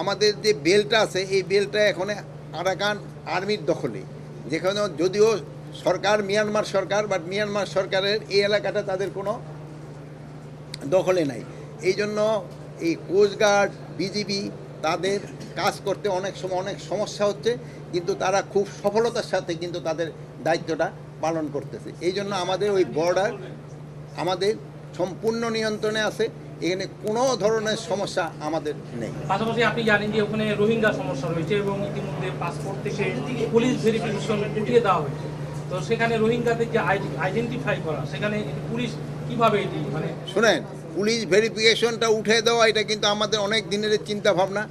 আমাদের যে বেলটা আছে এই বেলটা এখন আরাকান আর্মির দখলে, যেখানে যদিও সরকার মিয়ানমার সরকার, বাট মিয়ানমার সরকারের এই এলাকাটা তাদের কোনো দখলে নাই। এই জন্য এই কোস্টগার্ড বিজিবি তাদের কাজ করতে অনেক সময় অনেক সমস্যা হচ্ছে, কিন্তু তারা খুব সফলতার সাথে কিন্তু তাদের দায়িত্বটা পালন করতেছে। এই জন্য আমাদের ওই বর্ডার আমাদের সম্পূর্ণ নিয়ন্ত্রণে আছে, এখানে কোনো ধরনের সমস্যা আমাদের নেই। পাশাপাশি আপনি জানেন যে ওখানে রোহিঙ্গা সমস্যা রয়েছে এবং ইতিমধ্যে পাসপোর্ট থেকে পুলিশ ভেরিফিকেশন উঠিয়ে দেওয়া হয়েছে। তো সেখানে রোহিঙ্গাদের যে আইডেন্টিফাই করা, সেখানে পুলিশ কিভাবে এটি মানে শুনেন, পুলিশ ভেরিফিকেশনটা উঠে দেওয়া এটা কিন্তু আমাদের অনেক দিনের চিন্তা ভাবনা।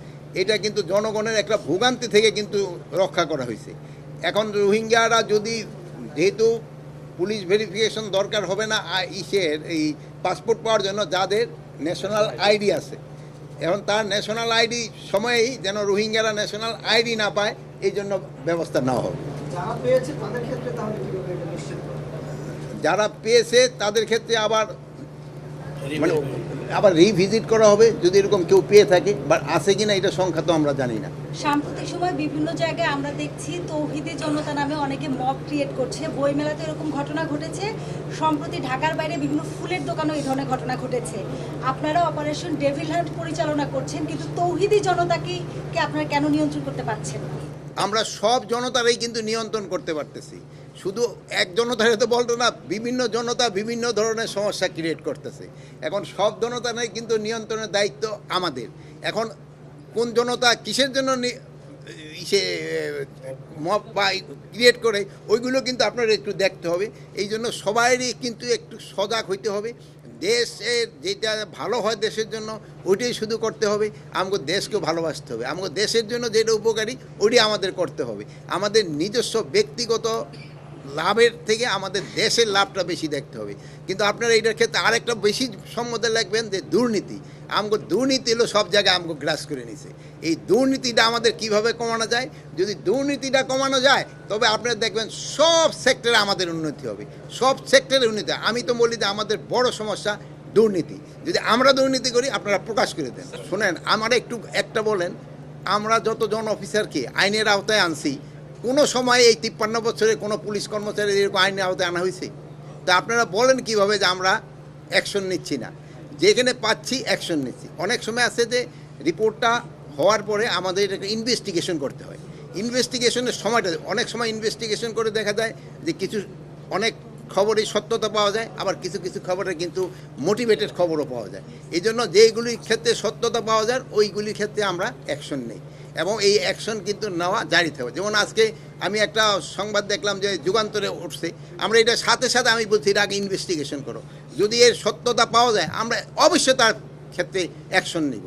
এটা কিন্তু জনগণের একটা ভোগান্তি থেকে কিন্তু রক্ষা করা হয়েছে। এখন রোহিঙ্গারা যদি, যেহেতু পুলিশ ভেরিফিকেশন দরকার হবে না এই পাসপোর্ট পাওয়ার জন্য যাদের ন্যাশনাল আইডি আছে, এখন তার ন্যাশনাল আইডি সময়েই যেন রোহিঙ্গারা ন্যাশনাল আইডি না পায়, এই জন্য ব্যবস্থা নেওয়া হবে। যারা পেয়েছে তাদের ক্ষেত্রে আবার রিভিজিট করা হবে যদি এরকম কেউ পেয়ে থাকে, বা আছে কিনা এটা সংখ্যা তো আমরা জানি না। সাম্প্রতিক সময় বিভিন্ন জায়গায় আমরা দেখছি তৌহিদি জনতা নামে অনেকে মব ক্রিয়েট করছে। বইমেলাতে এরকম ঘটনা ঘটেছে, সম্প্রতি ঢাকার বাইরে বিভিন্ন ফুলের দোকানেও এই ধরনের ঘটনা ঘটেছে। আপনারা অপারেশন ডেভিল হান্ট পরিচালনা করছেন, কিন্তু তৌহিদি জনতাকে আপনারা কেন নিয়ন্ত্রণ করতে পারছেন না? আমরা সব জনতারাই কিন্তু নিয়ন্ত্রণ করতে পারতেছি, শুধু এক জনতারে তো বলতো না, বিভিন্ন জনতা বিভিন্ন ধরনের সমস্যা ক্রিয়েট করতেছে। এখন সব জনতারাই কিন্তু নিয়ন্ত্রণের দায়িত্ব আমাদের। এখন কোন জনতা কিসের জন্য সে মব বা ক্রিয়েট করে, ওইগুলো কিন্তু আপনার একটু দেখতে হবে। এই জন্য সবাইরই কিন্তু একটু সজাগ হইতে হবে। দেশের যেটা ভালো হয় দেশের জন্য ওইটাই শুধু করতে হবে। আমাকে দেশকে ভালোবাসতে হবে, আমাকে দেশের জন্য যেটা উপকারী ওইটাই আমাদের করতে হবে। আমাদের নিজস্ব ব্যক্তিগত লাভের থেকে আমাদের দেশের লাভটা বেশি দেখতে হবে। কিন্তু আপনারা এইটার ক্ষেত্রে আরেকটা বেশি সম্মতি লাগবেন যে দুর্নীতি। আমাকে দুর্নীতি হলো সব জায়গায় আমাকে গ্রাস করে নিছে। এই দুর্নীতিটা আমাদের কিভাবে কমানো যায়, যদি দুর্নীতিটা কমানো যায় তবে আপনারা দেখবেন সব সেক্টরে আমাদের উন্নতি হবে, সব সেক্টরে উন্নতি। আমি তো বলি যে আমাদের বড় সমস্যা দুর্নীতি। যদি আমরা দুর্নীতি করি আপনারা প্রকাশ করে দেন। শোনেন, আমার একটা বলেন, আমরা যতজন অফিসারকে আইনের আওতায় আনছি, কোনো সময় এই 53 বছরে কোনো পুলিশ কর্মচারী এরকম আইনের আওতায় আনা হয়েছে? তা আপনারা বলেন কিভাবে যে আমরা অ্যাকশন নিচ্ছি না? যেখানে পাচ্ছি অ্যাকশন নিচ্ছি। অনেক সময় আছে যে রিপোর্টটা হওয়ার পরে আমাদের এটাকে ইনভেস্টিগেশন করতে হয়। ইনভেস্টিগেশনের সময়টা, অনেক সময় ইনভেস্টিগেশন করে দেখা যায় যে অনেক খবরই সত্যতা পাওয়া যায়, আবার কিছু কিছু খবরে কিন্তু মোটিভেটেড খবরও পাওয়া যায়। এই জন্য যেইগুলির ক্ষেত্রে সত্যতা পাওয়া যায় ওইগুলির ক্ষেত্রে আমরা অ্যাকশন নেই, এবং এই অ্যাকশন কিন্তু নেওয়া জারি থাকবে। যেমন আজকে আমি একটা সংবাদ দেখলাম যে যুগান্তরে উঠছে, আমরা এটা সাথে সাথে আমি বলছি এটা আগে ইনভেস্টিগেশন করো, যদি এর সত্যতা পাওয়া যায় আমরা অবশ্যই তার ক্ষেত্রে অ্যাকশন নিব।